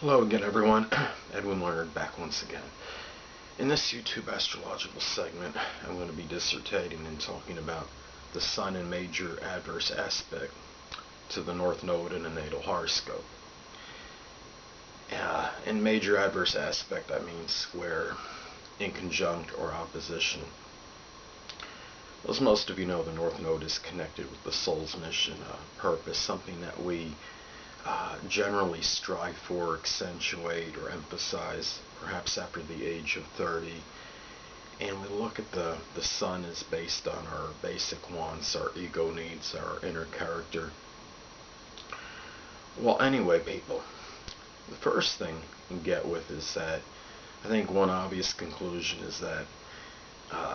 Hello again, everyone. Edwin Learnard back once again. In this YouTube astrological segment, I'm going to be dissertating and talking about the Sun in major adverse aspect to the North Node in a natal horoscope. In major adverse aspect, that means square, inconjunct, or opposition. As most of you know, the North Node is connected with the soul's mission, purpose, something that we generally strive for, accentuate, or emphasize, perhaps after the age of 30. And we look at the Sun as based on our basic wants, our ego needs, our inner character. Well, anyway, people, the first thing you get with is that I think one obvious conclusion is that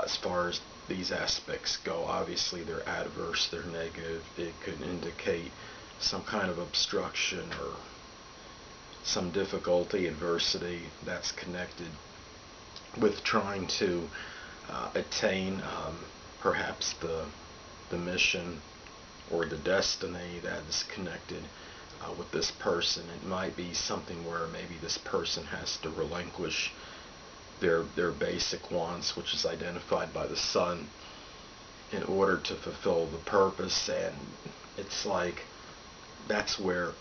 as far as these aspects go, obviously they're adverse, they're negative. It could indicate some kind of obstruction or some difficulty, adversity that's connected with trying to attain perhaps the mission or the destiny that is connected with this person. It might be something where maybe this person has to relinquish their basic wants, which is identified by the Sun, in order to fulfill the purpose. And it's like that's where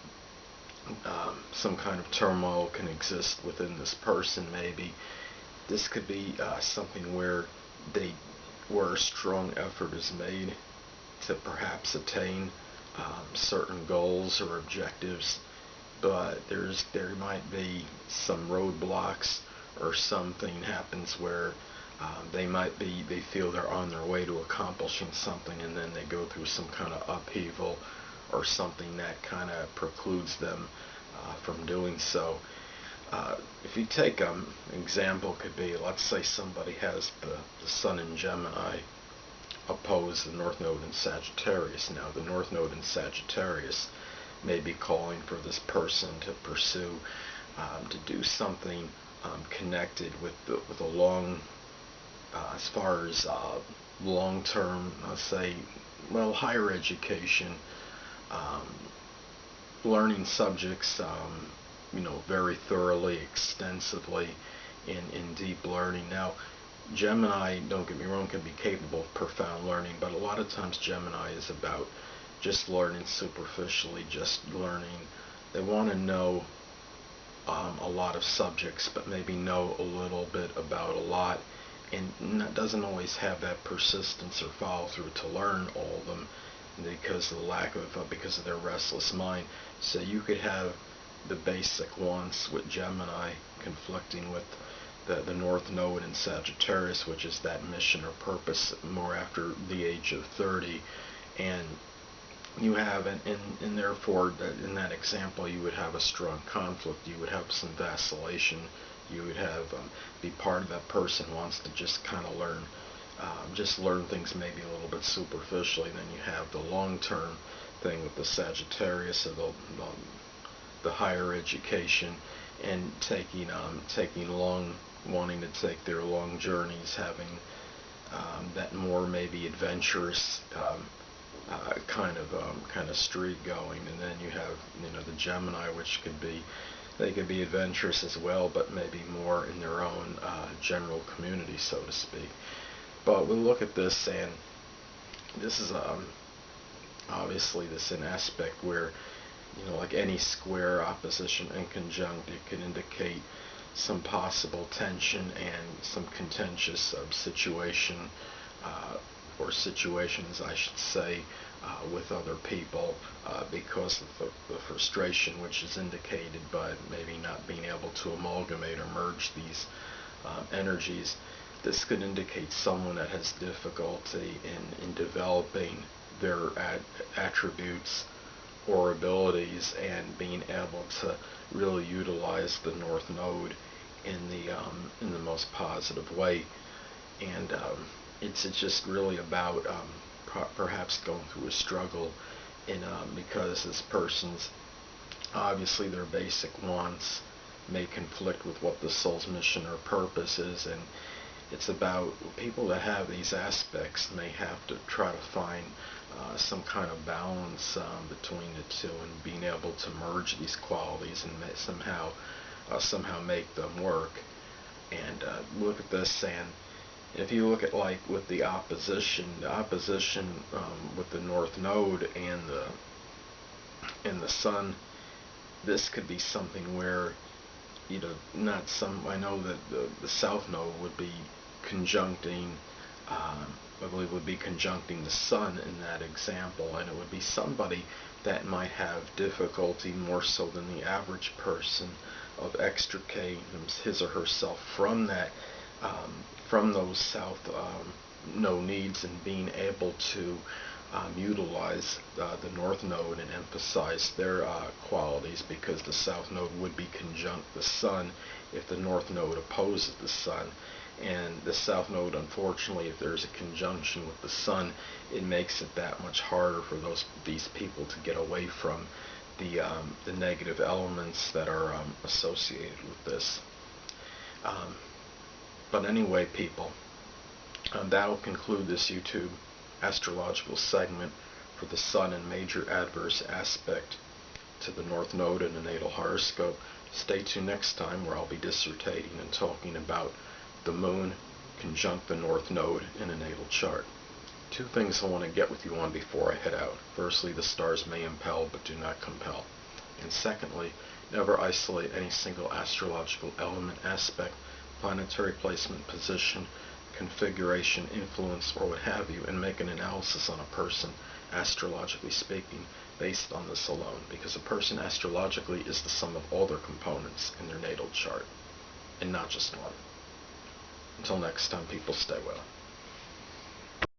some kind of turmoil can exist within this person. Maybe this could be something where a strong effort is made to perhaps attain certain goals or objectives, but there might be some roadblocks, or something happens where they feel they're on their way to accomplishing something, and then they go through some kind of upheaval or something that kind of precludes them from doing so. If you take an example, could be, let's say somebody has the Sun in Gemini oppose the North Node in Sagittarius. Now, the North Node in Sagittarius may be calling for this person to pursue, to do something connected with a long, as far as long-term, let's say, well, higher education, learning subjects, very thoroughly, extensively, in deep learning. Now, Gemini, don't get me wrong, can be capable of profound learning, but a lot of times Gemini is about just learning superficially, just learning. They want to know a lot of subjects, but maybe know a little bit about a lot, and that doesn't always have that persistence or follow through to learn all of them because of their restless mind. So you could have the basic wants with Gemini conflicting with the North Node in Sagittarius, which is that mission or purpose more after the age of 30, and you have, and therefore, in that example, you would have a strong conflict. You would have some vacillation. You would have be part of that person wants to just kind of learn things maybe a little bit superficially. And then you have the long-term thing with the Sagittarius, of the higher education, and taking wanting to take their long journeys, having that more maybe adventurous kind of streak going. And then you have the Gemini, which they could be adventurous as well, but maybe more in their own general community, so to speak. But we'll look at this, and this is obviously this an aspect where like any square, opposition, and conjunct, it can indicate some possible tension and some contentious situation, or situations, I should say, with other people, because of the frustration which is indicated by maybe not being able to amalgamate or merge these energies. This could indicate someone that has difficulty in developing their attributes or abilities and being able to really utilize the North Node in the most positive way. And it's just really about perhaps going through a struggle because this person's, obviously, their basic wants may conflict with what the soul's mission or purpose is, and it's about people that have these aspects may have to try to find some kind of balance between the two, and being able to merge these qualities and somehow make them work. And look at this, and if you look at, like, with the opposition with the North Node and the Sun, this could be something where, not some. I know that the South Node would be conjuncting. I believe would be conjuncting the Sun in that example, and it would be somebody that might have difficulty more so than the average person of extricating his or herself from that, from those South Node needs, and being able to utilize the North Node and emphasize their qualities, because the South Node would be conjunct the Sun if the North Node opposes the Sun. And the South Node, unfortunately, if there's a conjunction with the Sun, it makes it that much harder for these people to get away from the negative elements that are associated with this. But anyway, people, that'll conclude this YouTube astrological segment for the Sun and major adverse aspect to the North Node in the natal horoscope. Stay tuned next time, where I'll be dissertating and talking about the Moon conjunct the North Node in a natal chart. Two things I want to get with you on before I head out. Firstly, the stars may impel but do not compel. And secondly, never isolate any single astrological element, aspect, planetary placement, position, configuration, influence, or what have you, and make an analysis on a person, astrologically speaking, based on this alone, because a person astrologically is the sum of all their components in their natal chart, and not just one. Until next time, people, stay well.